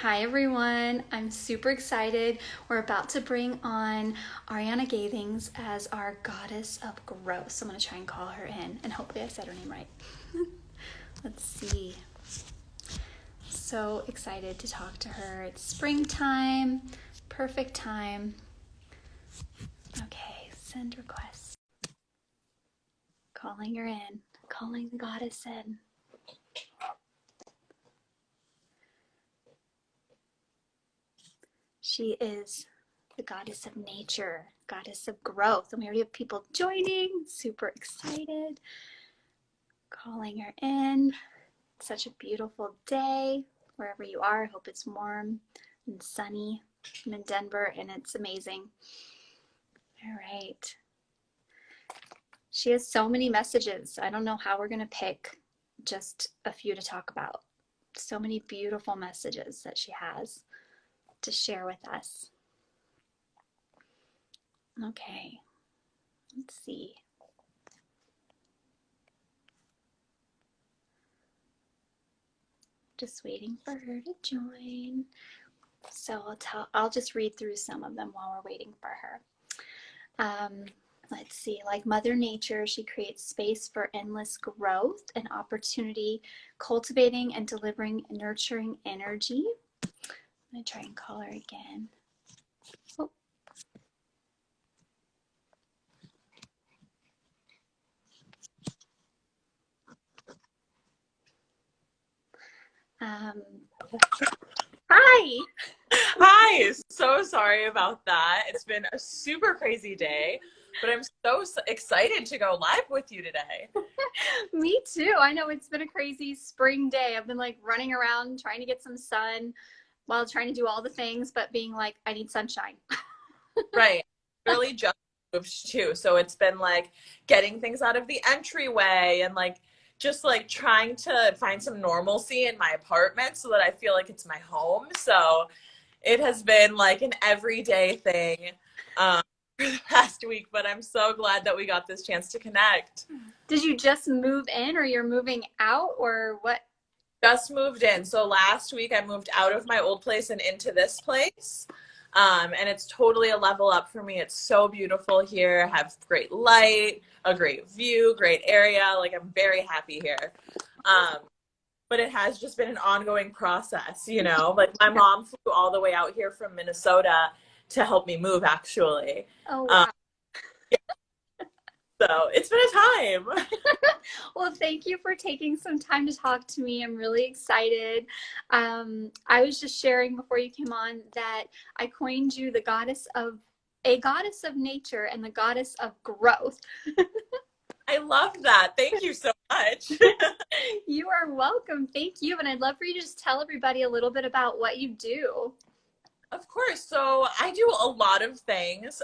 Hi everyone, I'm super excited. We're about to bring on Aryana Gathings as our goddess of growth. So I'm going to try and call her in, and hopefully I said her name right. Let's see. So excited to talk to her. It's springtime, perfect time. Okay, send request. Calling her in, calling the goddess in. She is the goddess of nature, goddess of growth. And we already have people joining, super excited. Calling her in. It's such a beautiful day wherever you are. I hope it's warm and sunny. I'm in Denver and it's amazing. All right. She has so many messages. I don't know how we're going to pick just a few to talk about. So many beautiful messages that she has to share with us. Okay, let's see. Just waiting for her to join. So I'll just read through some of them while we're waiting for her. Let's see, like Mother Nature, she creates space for endless growth and opportunity, cultivating and delivering nurturing energy. I'm gonna try and call her again. Oh. Hi. Hi, so sorry about that. It's been a super crazy day, but I'm so excited to go live with you today. Me too. I know it's been a crazy spring day. I've been like running around trying to get some sun while trying to do all the things, but being like, I need sunshine. Right. Really just moved too. So it's been like getting things out of the entryway and like just like trying to find some normalcy in my apartment so that I feel like it's my home. So it has been like an everyday thing for the past week, but I'm so glad that we got this chance to connect. Did you just move in or you're moving out or what? Just moved in. So last week I moved out of my old place and into this place. And it's totally a level up for me. It's so beautiful here. I have great light, a great view, great area. Like I'm very happy here. But it has just been an ongoing process, you know? Like my mom flew all the way out here from Minnesota to help me move actually. Oh, wow. So it's been a time. Well, thank you for taking some time to talk to me. I'm really excited. I was just sharing before you came on that I coined you the goddess of nature and the goddess of growth. I love that. Thank you so much. You are welcome. Thank you. And I'd love for you to just tell everybody a little bit about what you do. Of course. So I do a lot of things.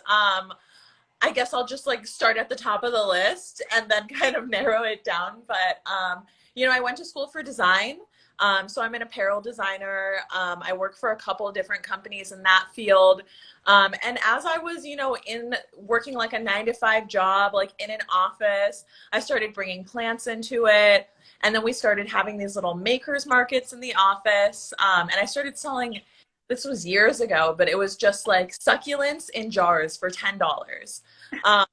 I guess I'll just like start at the top of the list and then kind of narrow it down. But, I went to school for design. So I'm an apparel designer. I work for a couple of different companies in that field. And as I was, in working like a 9 to 5 job, like in an office, I started bringing plants into it. And then we started having these little makers markets in the office. And I started selling, this was years ago, but it was just like succulents in jars for $10. Um,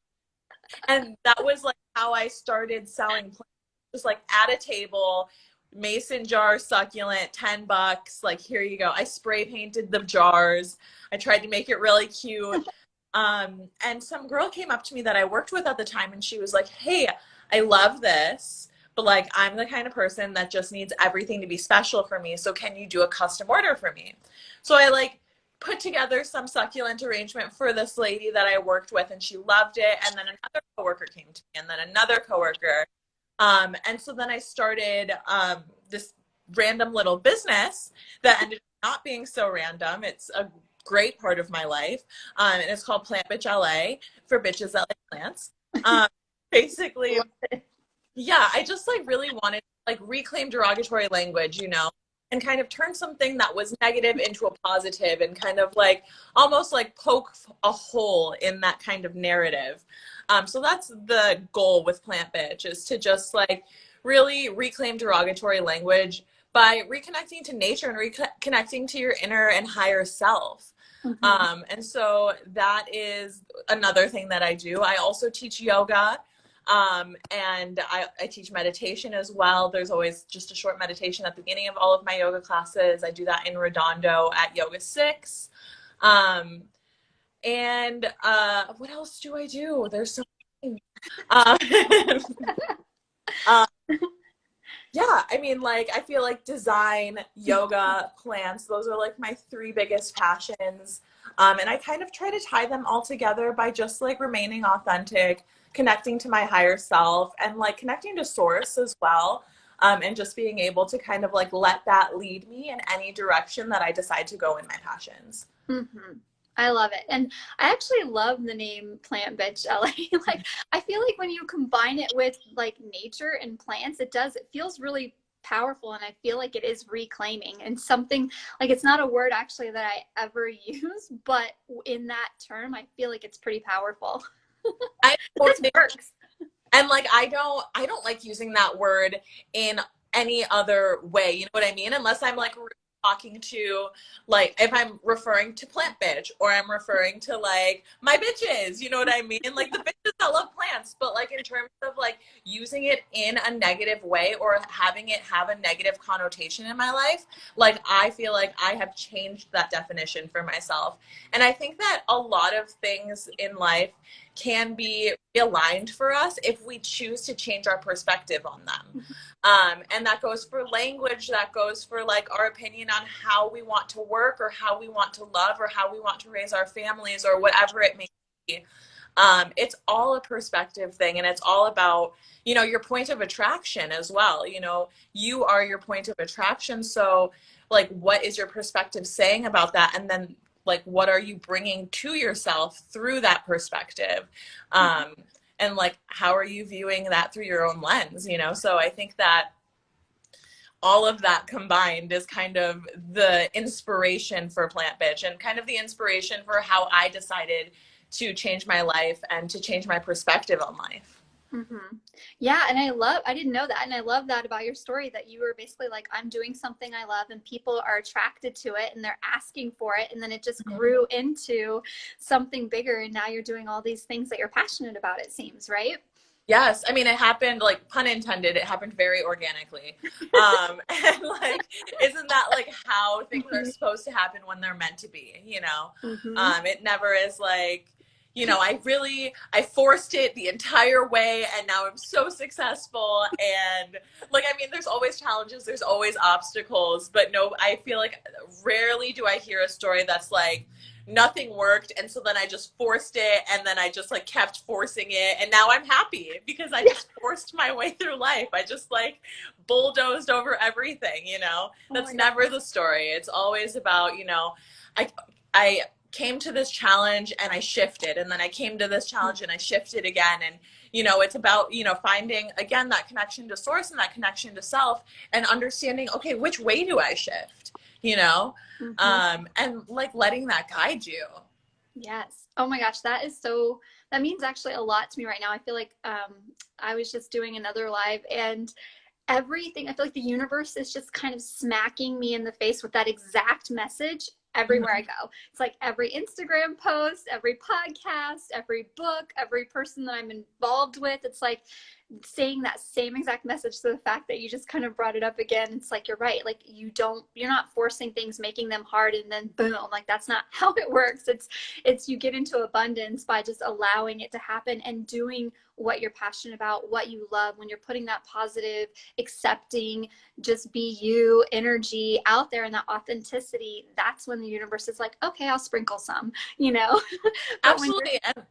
and that was like how I started selling plants, just like at a table, mason jar succulent, $10. Like, here you go. I spray painted the jars. I tried to make it really cute. And some girl came up to me that I worked with at the time and she was like, hey, I love this, but like, I'm the kind of person that just needs everything to be special for me. So can you do a custom order for me? So I like put together some succulent arrangement for this lady that I worked with and she loved it. And then another coworker came to me and then another coworker. And so then I started this random little business that ended up not being so random. It's a great part of my life. And it's called Plant Bitch LA for bitches that like plants. Basically, yeah, I just like really wanted to like reclaim derogatory language, and kind of turn something that was negative into a positive and kind of like almost like poke a hole in that kind of narrative. So that's the goal with Plant Bitch, is to just like really reclaim derogatory language, by reconnecting to nature and reconnecting to your inner and higher self. Mm-hmm. And so that is another thing that I do. I also teach yoga. And I teach meditation as well. There's always just a short meditation at the beginning of all of my yoga classes. I do that in Redondo at Yoga 6. Um, and what else do I do? There's so many. Um, um, yeah, I mean, like, I feel like design, yoga, plants, those are like my three biggest passions. And I kind of try to tie them all together by just like remaining authentic, connecting to my higher self, and like connecting to source as well. And just being able to kind of like let that lead me in any direction that I decide to go in my passions. Mm-hmm. I love it. And I actually love the name Plant Bitch LA. Like, I feel like when you combine it with like nature and plants, it feels really powerful. And I feel like it is reclaiming and something like it's not a word actually that I ever use, but in that term, I feel like it's pretty powerful. I This totally, works. and like I don't like using that word in any other way. You know what I mean? Unless I'm like talking to, like, if I'm referring to plant bitch, or I'm referring to like my bitches, you know what I mean? Like the bitches that love plants, but like in terms of like using it in a negative way or having it have a negative connotation in my life, like I feel like I have changed that definition for myself. And I think that a lot of things in life can be aligned for us if we choose to change our perspective on them. And that goes for language, that goes for like our opinion on how we want to work or how we want to love or how we want to raise our families or whatever it may be. It's all a perspective thing, and it's all about, your point of attraction as well. You are your point of attraction. So like, what is your perspective saying about that? And then like, what are you bringing to yourself through that perspective? And like, how are you viewing that through your own lens? So I think that all of that combined is kind of the inspiration for Plant Bitch, and kind of the inspiration for how I decided to change my life and to change my perspective on life. Mm-hmm. Yeah, and I didn't know that. And I love that about your story that you were basically like, I'm doing something I love and people are attracted to it and they're asking for it. And then it just grew into something bigger. And now you're doing all these things that you're passionate about, it seems, right? Yes, I mean, it happened, like, pun intended, it happened very organically. And like, isn't that like how things are Mm-hmm. supposed to happen when they're meant to be, you know? Mm-hmm. It never is like, I forced it the entire way and now I'm so successful. And like, I mean, there's always challenges, there's always obstacles, but no, I feel like rarely do I hear a story that's like, nothing worked, and so then I just forced it, and then I just like kept forcing it, and now I'm happy because I Yeah. just forced my way through life. I just like bulldozed over everything. Oh That's my God. never the story. It's always about, I came to this challenge and I shifted, and then I came to this challenge and I shifted again. And it's about, finding again that connection to source and that connection to self, and understanding, okay, which way do I shift, you know Mm-hmm. and like letting that guide you. Yes. Oh my gosh, that means actually a lot to me right now. I feel like I was just doing another live and everything, I feel like the universe is just kind of smacking me in the face with that exact message everywhere I Mhm. go. It's like every Instagram post, every podcast, every book, every person that I'm involved with. It's like saying that same exact message. So the fact that you just kind of brought it up again, it's like you're right. Like you're not forcing things, making them hard, and then boom. Like that's not how it works. It's you get into abundance by just allowing it to happen and doing what you're passionate about, what you love. When you're putting that positive, accepting, just be you energy out there and that authenticity, that's when the universe is like, okay, I'll sprinkle some, you know. But when you're Absolutely. And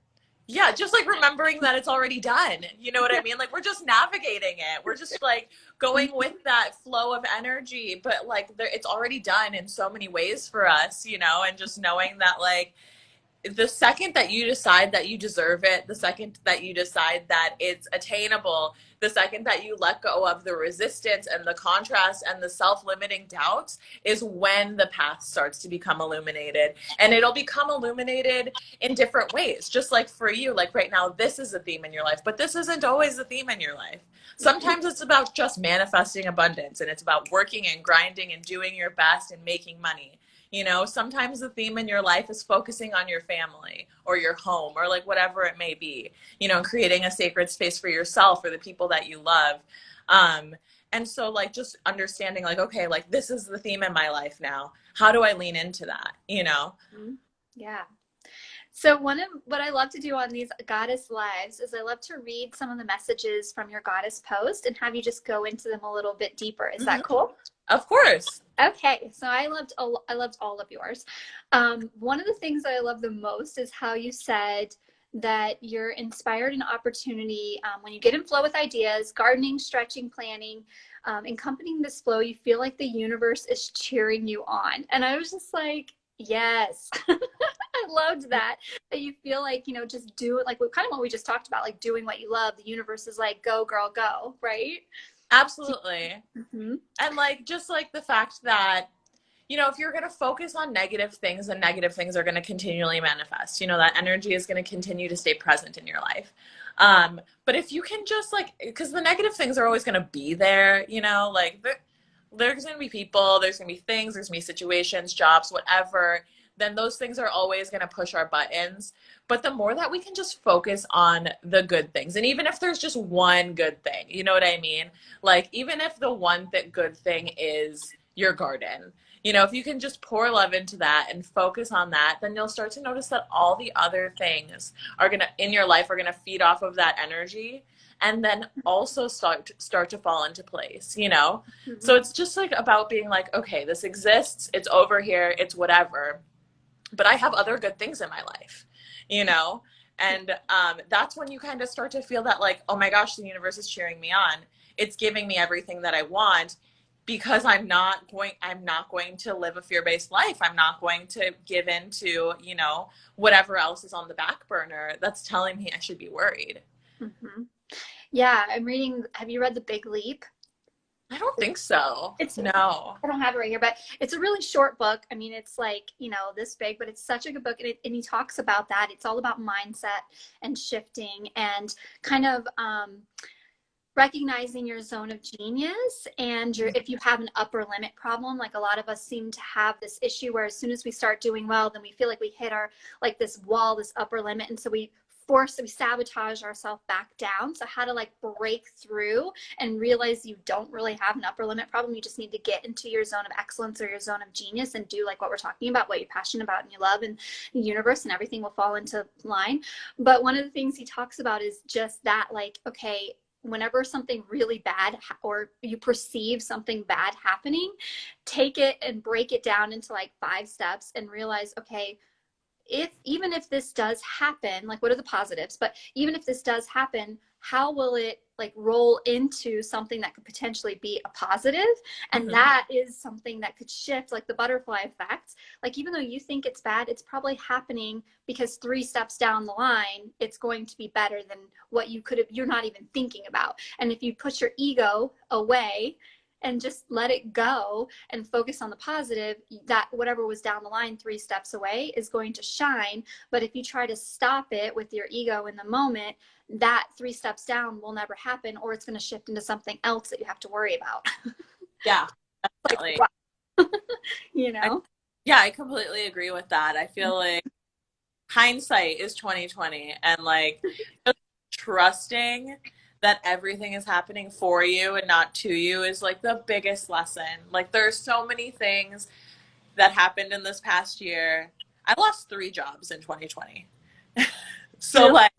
yeah, just like remembering that it's already done. You know what I yeah. mean? Like, we're just navigating it. We're just like going with that flow of energy, but like it's already done in so many ways for us, and just knowing that like the second that you decide that you deserve it, the second that you decide that it's attainable, the second that you let go of the resistance and the contrast and the self-limiting doubts is when the path starts to become illuminated. And it'll become illuminated in different ways. Just like for you, like right now, this is a theme in your life, but this isn't always the theme in your life. Sometimes it's about just manifesting abundance, and it's about working and grinding and doing your best and making money. You know, sometimes the theme in your life is focusing on your family or your home or like whatever it may be, you know, creating a sacred space for yourself or the people that you love. Um, and so like just understanding like, okay, like this is the theme in my life now. How do I lean into that? You know? Yeah. So one of what I love to do on these goddess lives is I love to read some of the messages from your goddess post and have you just go into them a little bit deeper. Is that cool? Of course. Okay, so I loved all of yours. One of the things that I love the most is how you said that you're inspired and opportunity when you get in flow with ideas, gardening, stretching, planning, accompanying this flow, you feel like the universe is cheering you on. And I was just like, yes. I loved that you feel like, you know, just do it, like kind of what we just talked about, like doing what you love. The universe is like, go girl, go, right? Absolutely. Mm-hmm. And like just like the fact that, you know, if you're going to focus on negative things, then negative things are going to continually manifest. You know, that energy is going to continue to stay present in your life. But if you can just like, because the negative things are always going to be there, you know, like there's going to be people, there's going to be things, there's going to be situations, jobs, whatever. Then those things are always going to push our buttons. But the more that we can just focus on the good things, and even if there's just one good thing, you know what I mean? Like, even if the one good thing is your garden, you know, if you can just pour love into that and focus on that, then you'll start to notice that all the other things are going to, in your life, are going to feed off of that energy and then also start to fall into place, you know? Mm-hmm. So it's just like about being like, okay, this exists, it's over here, it's whatever, but I have other good things in my life, you know? And that's when you kind of start to feel that like, oh my gosh, the universe is cheering me on. It's giving me everything that I want because I'm not going to live a fear-based life. I'm not going to give in to, you know, whatever else is on the back burner that's telling me I should be worried. Mm-hmm. Yeah, I'm reading. Have you read The Big Leap? I don't think so. It's No. I don't have it right here, but it's a really short book. I mean, it's like, you know, this big, but it's such a good book. And he talks about that. It's all about mindset and shifting and kind of recognizing your zone of genius and if you have an upper limit problem. Like a lot of us seem to have this issue where as soon as we start doing well, then we feel like we hit our, like this wall, this upper limit. And so we sabotage ourselves back down. So how to like break through and realize you don't really have an upper limit problem. You just need to get into your zone of excellence or your zone of genius and do like what we're talking about, what you're passionate about and you love, and the universe and everything will fall into line. But one of the things he talks about is just that, like, okay, whenever something really bad or you perceive something bad happening, take it and break it down into like 5 steps and realize, okay, even if this does happen, like what are the positives? But even if this does happen, how will it like roll into something that could potentially be a positive? And that is something that could shift, like the butterfly effect. Like even though you think it's bad, it's probably happening because 3 steps down the line, it's going to be better than what you're not even thinking about. And if you put your ego away and just let it go and focus on the positive, that whatever was down the line 3 steps away is going to shine. But if you try to stop it with your ego in the moment, that 3 steps down will never happen, or it's going to shift into something else that you have to worry about. Yeah, Like, definitely. wow. You know? I completely agree with that. I feel like hindsight is 2020, and like just trusting that everything is happening for you and not to you is like the biggest lesson. Like there's so many things that happened in this past year. I lost 3 jobs in 2020. So Really? like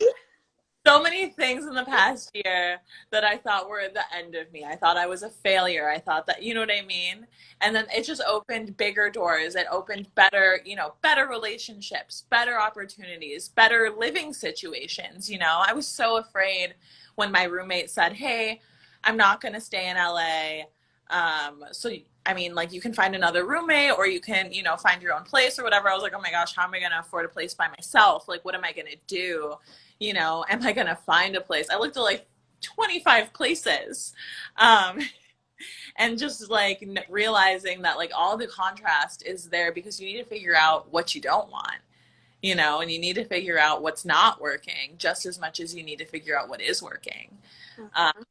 so many things in the past year that I thought were the end of me. I thought I was a failure. I thought that, you know what I mean? And then it just opened bigger doors. It opened better, you know, better relationships, better opportunities, better living situations. You know, I was so afraid when my roommate said, hey, I'm not going to stay in LA. So, I mean, like you can find another roommate or you can, you know, find your own place or whatever. I was like, oh my gosh, how am I going to afford a place by myself? Like, what am I going to do? You know, am I going to find a place? I looked at like 25 places. Um, and just like realizing that like all the contrast is there because you need to figure out what you don't want, and you need to figure out what's not working just as much as you need to figure out what is working. Um, Mhm.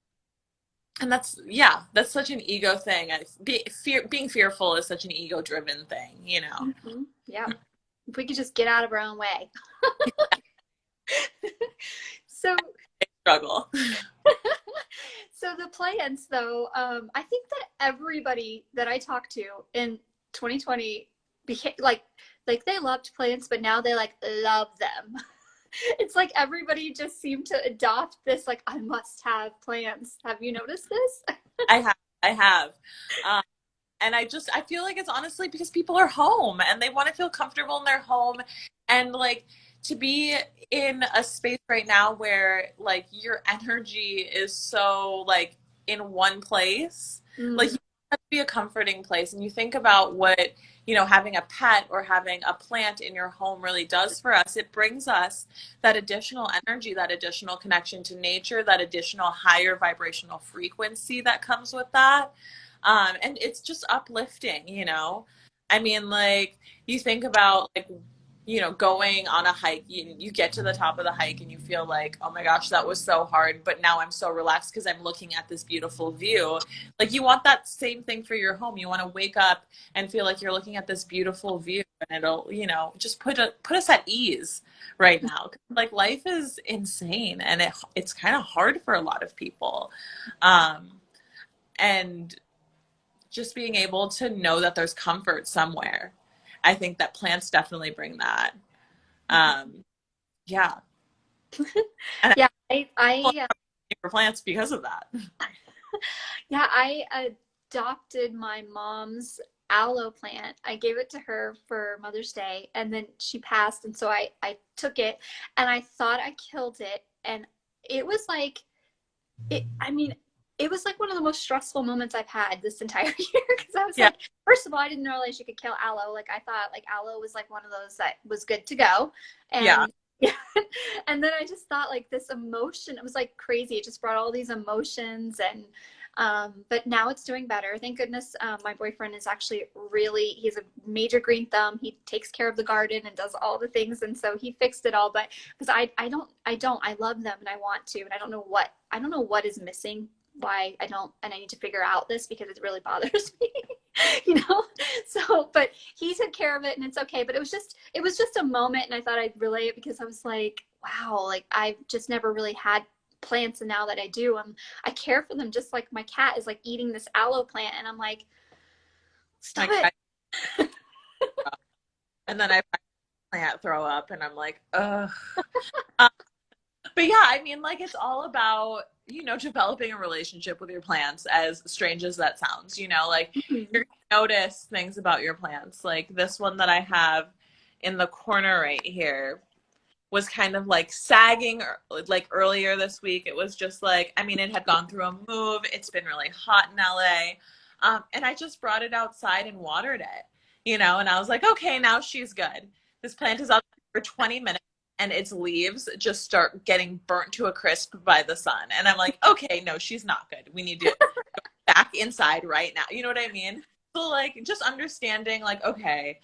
and that's such an ego thing. Being fearful is such an ego driven thing. Yep. If we could just get out of our own way. So, Struggle. so the plants, though, I think that everybody that I talked to in 2020 became like they loved plants, but now they like love them. It's like everybody just seemed to adopt this like I must have plants. Have you noticed this? I have. Um, and I feel like it's honestly because people are home and they want to feel comfortable in their home, and like to be in a space right now where like your energy is so like in one place, like Mm, you have to be a comforting place. And you think about what having a pet or having a plant in your home really does for us. It brings us that additional energy, that additional connection to nature, that additional higher vibrational frequency that comes with that. And it's just uplifting. I mean, like, you think about, like, going on a hike, you get to the top of the hike and you feel like, oh my gosh, that was so hard, but now I'm so relaxed because I'm looking at this beautiful view. Like, you want that same thing for your home. You want to wake up and feel like you're looking at this beautiful view, and it'll, just put us at ease right now. Like, life is insane and it's kind of hard for a lot of people. Um, and just being able to know that there's comfort somewhere. I think that plants definitely bring that. mhm. Um, yeah. And Yeah, I for plants because of that. yeah, I adopted my mom's aloe plant. I gave it to her for Mother's Day, and then she passed, and so I took it, and I thought I killed it, and it was like I mean, it was like one of the most stressful moments I've had this entire year because I was Yeah. like, first of all, I didn't realize you could kill aloe. Like I thought like aloe was like one of those that was good to go. Yeah. And yeah. And then I just thought like this emotion, it was like crazy. It just brought all these emotions and but now it's doing better. Thank goodness. My boyfriend is actually he's a major green thumb. He takes care of the garden and does all the things. And so he fixed it all. But because I love them and I want to, and I don't know what is missing, why I don't, and I need to figure out this because it really bothers me, you know? So, but he took care of it and it's okay. But it was just a moment. And I thought I'd relay it because I was like, wow, like I've just never really had plants. And now that I do, I care for them just like my cat is like eating this aloe plant. And I'm like, My stop it. cat, and then I plant throw up and I'm like, ugh. Um, but yeah, I mean, like, it's all about, developing a relationship with your plants, as strange as that sounds, like Mhm. you're gonna notice things about your plants. Like this one that I have in the corner right here was kind of like sagging like earlier this week. It was just like, I mean, it had gone through a move. It's been really hot in LA. And I just brought it outside and watered it, and I was like, okay, now she's good. This plant is out for 20 minutes and its leaves just start getting burnt to a crisp by the sun. And I'm like, okay, no, she's not good. We need to go back inside right now. You know what I mean? So like just understanding like, okay,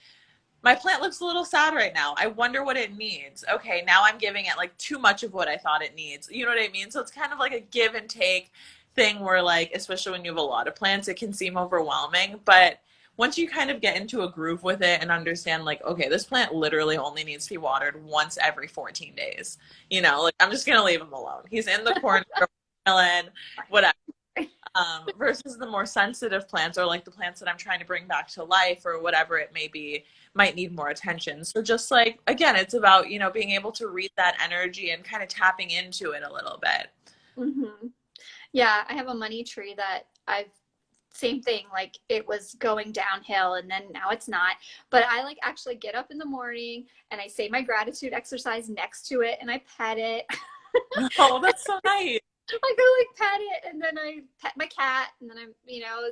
my plant looks a little sad right now. I wonder what it needs. Okay, now I'm giving it like too much of what I thought it needs. You know what I mean? So it's kind of like a give and take thing where, like, especially when you have a lot of plants, it can seem overwhelming. But once you kind of get into a groove with it and understand, like, okay, this plant literally only needs to be watered once every 14 days. Like, I'm just going to leave him alone. He's in the corner, chilling, whatever. Versus the more sensitive plants, or like the plants that I'm trying to bring back to life or whatever it may be, might need more attention. So just like, again, it's about, being able to read that energy and kind of tapping into it a little bit. Mm-hmm. Yeah, I have a money tree that I've same thing, like it was going downhill and then now it's not. But I like actually get up in the morning and I say my gratitude exercise next to it and I pet it. Oh, that's so nice. I go like pet it and then I pet my cat and then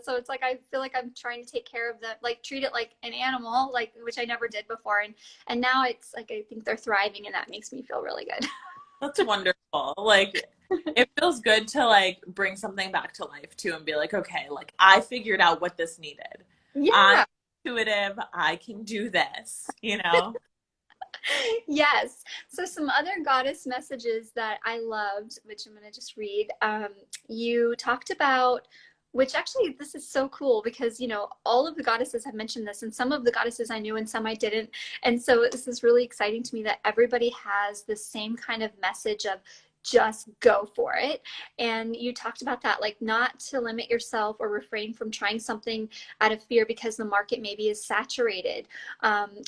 so it's like I feel like I'm trying to take care of them, like treat it like an animal, like which I never did before. And now it's like I think they're thriving and that makes me feel really good. That's wonderful. Like, it feels good to like bring something back to life too and be like, okay, like I figured out what this needed. I'm Yeah. intuitive. I can do this, you know? Yes. So some other goddess messages that I loved, which I'm going to just read. You talked about, which actually this is so cool because all of the goddesses have mentioned this, and some of the goddesses I knew and some I didn't. And so this is really exciting to me that everybody has the same kind of message of just go for it. And you talked about that, like not to limit yourself or refrain from trying something out of fear because the market maybe is saturated,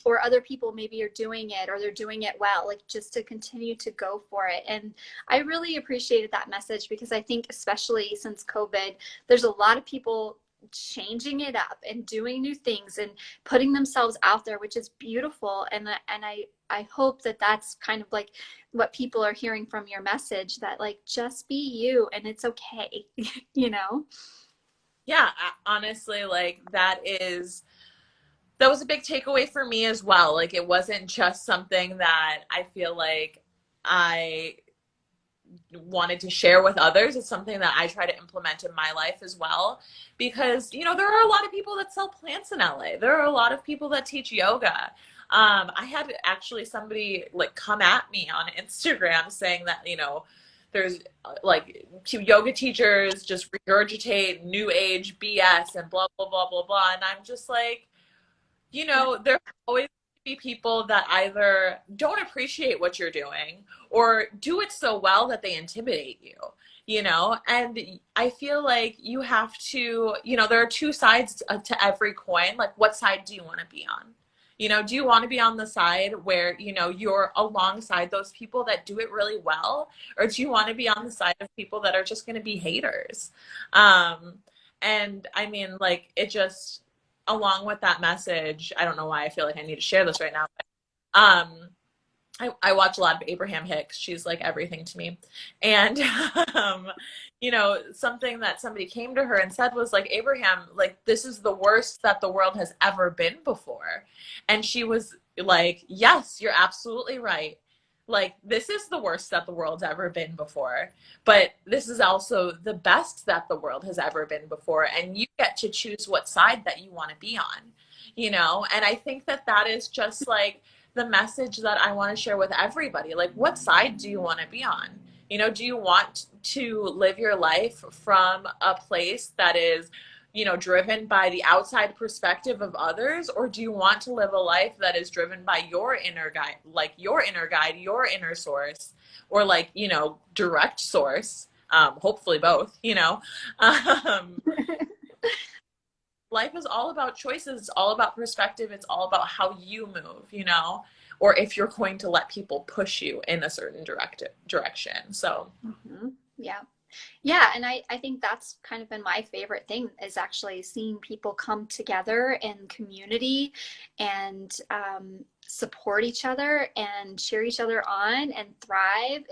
or other people maybe are doing it or they're doing it well, like just to continue to go for it. And I really appreciated that message because I think, especially since COVID, there's a lot of people changing it up and doing new things and putting themselves out there, which is beautiful. And I hope that that's kind of like what people are hearing from your message, that like just be you and it's okay, you know? Yeah, honestly, like that was a big takeaway for me as well. Like it wasn't just something that I feel like I wanted to share with others. It's something that I try to implement in my life as well. Because, there are a lot of people that sell plants in LA. There are a lot of people that teach yoga. I had actually somebody like come at me on Instagram saying that, there's like yoga teachers just regurgitate new age BS and blah, blah, blah, blah, blah. And I'm just like, there always be people that either don't appreciate what you're doing or do it so well that they intimidate you. And I feel like you have to, there are two sides to every coin. Like, what side do you want to be on? Do you want to be on the side where, you're alongside those people that do it really well? Or do you want to be on the side of people that are just going to be haters? Um, and I mean, like, it just, along with that message, I don't know why I feel like I need to share this right now. But, I watch a lot of Abraham Hicks. She's like everything to me. And, something that somebody came to her and said was like, Abraham, like, this is the worst that the world has ever been before. And she was like, yes, you're absolutely right. Like, this is the worst that the world's ever been before. But this is also the best that the world has ever been before. And you get to choose what side that you want to be on. And I think that that is just like, the message that I want to share with everybody. Like, what side do you want to be on? Do you want to live your life from a place that is, driven by the outside perspective of others? Or do you want to live a life that is driven by your inner guide, like your inner guide, your inner source, or like, direct source? Hopefully both. Um, life is all about choices. It's all about perspective. It's all about how you move, or if you're going to let people push you in a certain direction. So, Yeah. Yeah, and I think that's kind of been my favorite thing, is actually seeing people come together in community and support each other and cheer each other on and thrive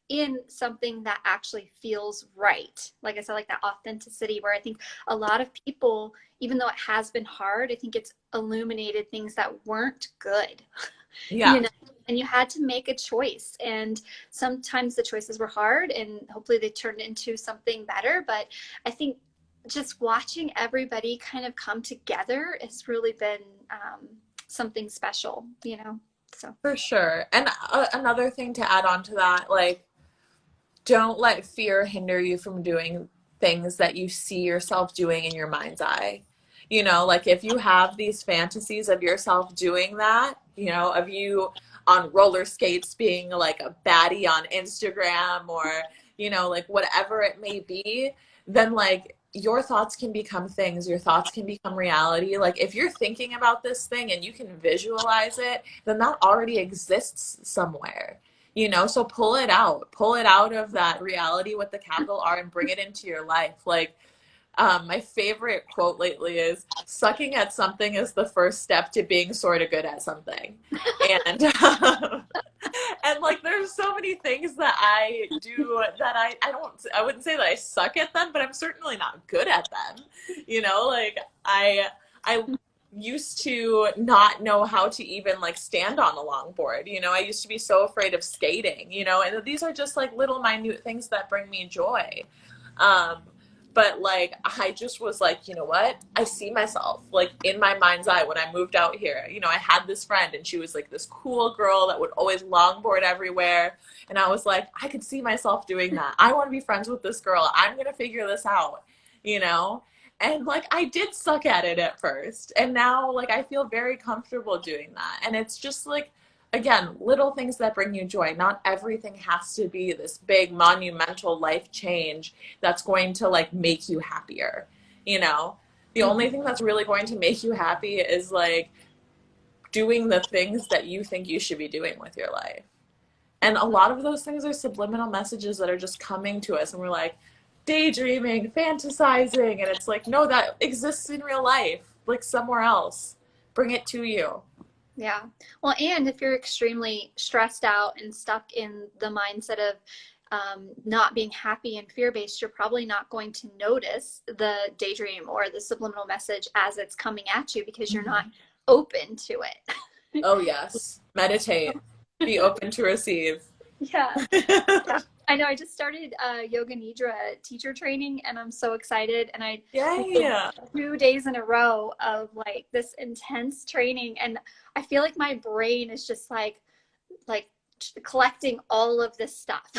in something that actually feels right. Like I said, like that authenticity, where I think a lot of people, even though it has been hard, I think it's illuminated things that weren't good. yeah, you know and you had to make a choice, and sometimes the choices were hard and hopefully they turned into something better. But I think just watching everybody kind of come together has really been something special. So for sure. And another thing to add on to that, like, don't let fear hinder you from doing things that you see yourself doing in your mind's eye. Like if you have these fantasies of yourself doing that, of you on roller skates being like a baddie on Instagram, or, like whatever it may be, then like your thoughts can become things, your thoughts can become reality. Like if you're thinking about this thing and you can visualize it, then that already exists somewhere. So pull it out of that reality with the capital R and bring it into your life. Like, my favorite quote lately is, sucking at something is the first step to being sort of good at something. And, and like, there's so many things that I do that I wouldn't say that I suck at them, but I'm certainly not good at them. Like I used to not know how to even like stand on a longboard. You know, I used to be so afraid of skating, you know, and these are just like little minute things that bring me joy. Um, but like I just was like, you know what? I see myself like in my mind's eye when I moved out here. You know, I had this friend and she was like this cool girl that would always longboard everywhere. And I was like, I could see myself doing that. I want to be friends with this girl. I'm going to figure this out, you know? And like I did suck at it at first. And now like I feel very comfortable doing that. And it's just like again, little things that bring you joy. Not everything has to be this big monumental life change that's going to like make you happier. You know, the only thing that's really going to make you happy is like doing the things that you think you should be doing with your life. And a lot of those things are subliminal messages that are just coming to us and we're like daydreaming, fantasizing, and it's like no, that exists in real life, like somewhere else. Bring it to you. Yeah. Well, and if you're extremely stressed out and stuck in the mindset of not being happy and fear-based, you're probably not going to notice the daydream or the subliminal message as it's coming at you because you're not open to it. Oh, yes. Meditate. Be open to receive. Yeah. Yeah. I know I just started yoga nidra teacher training and I'm so excited, and I did Yeah. 2 days in a row of like this intense training, and I feel like my brain is just like collecting all of this stuff.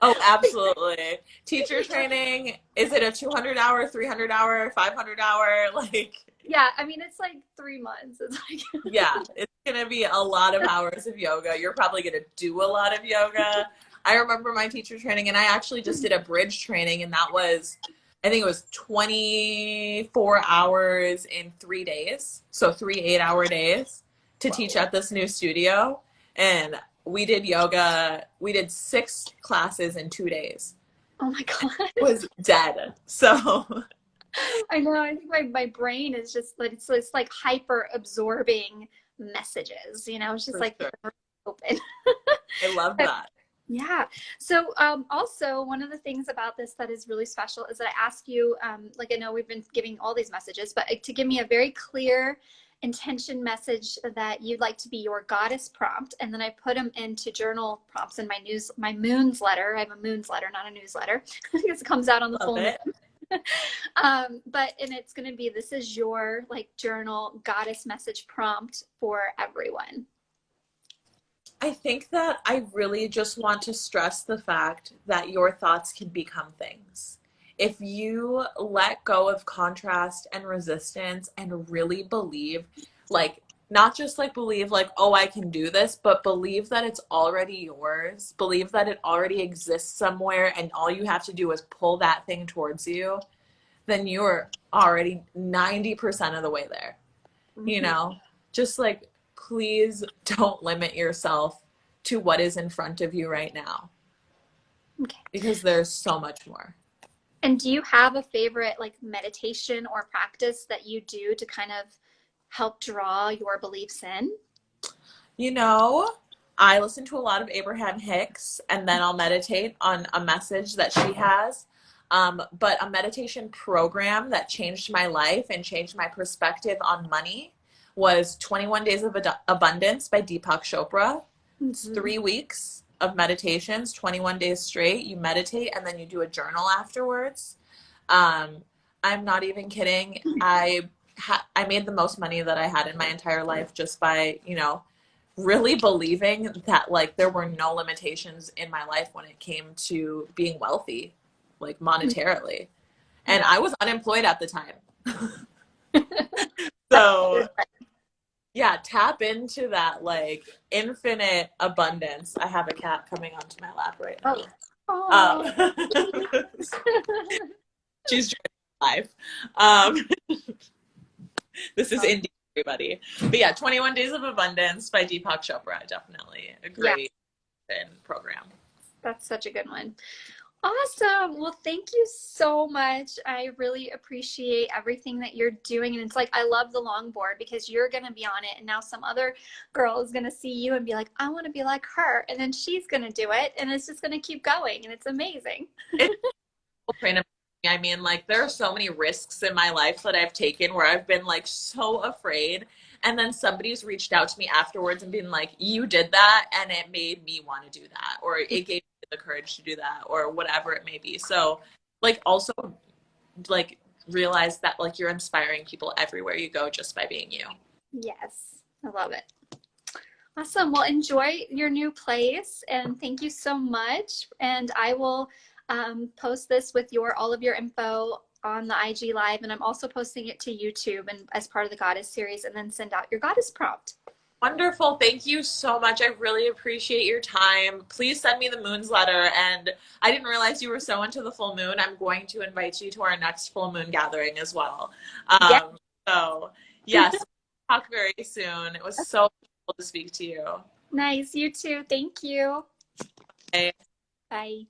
Oh, absolutely. Teacher training, is it a 200-hour, 300-hour, 500-hour? Like, Yeah, I mean it's like 3 months. It's like yeah, it's going to be a lot of hours of yoga. You're probably going to do a lot of yoga. I remember my teacher training, and I actually just did a bridge training, and that was, I think it was 24 hours in 3 days. So 3 8-hour days to teach at this new studio. And we did yoga. We did 6 classes in 2 days. oh my god. It was dead. So I know. I think my brain is just like it's like hyper absorbing messages. You know, it's just for like sure. open. I love that. Yeah. So also one of the things about this that is really special is that I ask you, like I know we've been giving all these messages, but to give me a very clear intention message that you'd like to be your goddess prompt, and then I put them into journal prompts in my moons letter. I have a moons letter, not a newsletter, because it comes out on the Love full it. moon. And it's going to be, this is your like journal goddess message prompt for everyone. I think that I really just want to stress the fact that your thoughts can become things. If you let go of contrast and resistance and really believe, like, not just like believe, like, oh, I can do this, but believe that it's already yours. Believe that it already exists somewhere, and all you have to do is pull that thing towards you, then you're already 90% of the way there. You know, just like, please don't limit yourself to what is in front of you right now, Okay. because there's so much more. And do you have a favorite like meditation or practice that you do to kind of help draw your beliefs in? You know, I listen to a lot of Abraham Hicks, and then I'll meditate on a message that she has. But a meditation program that changed my life and changed my perspective on money was 21 Days of Abundance by Deepak Chopra. It's 3 weeks of meditations, 21 days straight. You meditate and then you do a journal afterwards. I'm not even kidding. I made the most money that I had in my entire life just by, you know, really believing that like there were no limitations in my life when it came to being wealthy, like monetarily. And I was unemployed at the time. So yeah, tap into that like infinite abundance. I have a cat coming onto my lap right now. Oh. She's driving live. This is indie, everybody. But yeah, 21 Days of Abundance by Deepak Chopra. Definitely a great program. That's such a good one. Awesome. Well, thank you so much. I really appreciate everything that you're doing. And it's like, I love the longboard because you're going to be on it. And now some other girl is going to see you and be like, I want to be like her. And then she's going to do it. And it's just going to keep going. And it's amazing. It's train I mean, like, there are so many risks in my life that I've taken where I've been like so afraid. And then somebody's reached out to me afterwards and been like, you did that, and it made me want to do that, or it gave me the courage to do that, or whatever it may be. So, like, also, like, realize that, like, you're inspiring people everywhere you go just by being you. Yes, I love it. Awesome. Well, enjoy your new place, and thank you so much. And I will post this with all of your info on the IG Live, and I'm also posting it to YouTube and as part of the Goddess series, and then send out your Goddess prompt. Wonderful. Thank you so much. I really appreciate your time. Please send me the moon's letter. And I didn't realize you were so into the full moon. I'm going to invite you to our next full moon gathering as well. Yeah. So, yes, talk very soon. It was so cool to speak to you. Nice. You too. Thank you. Bye. Bye.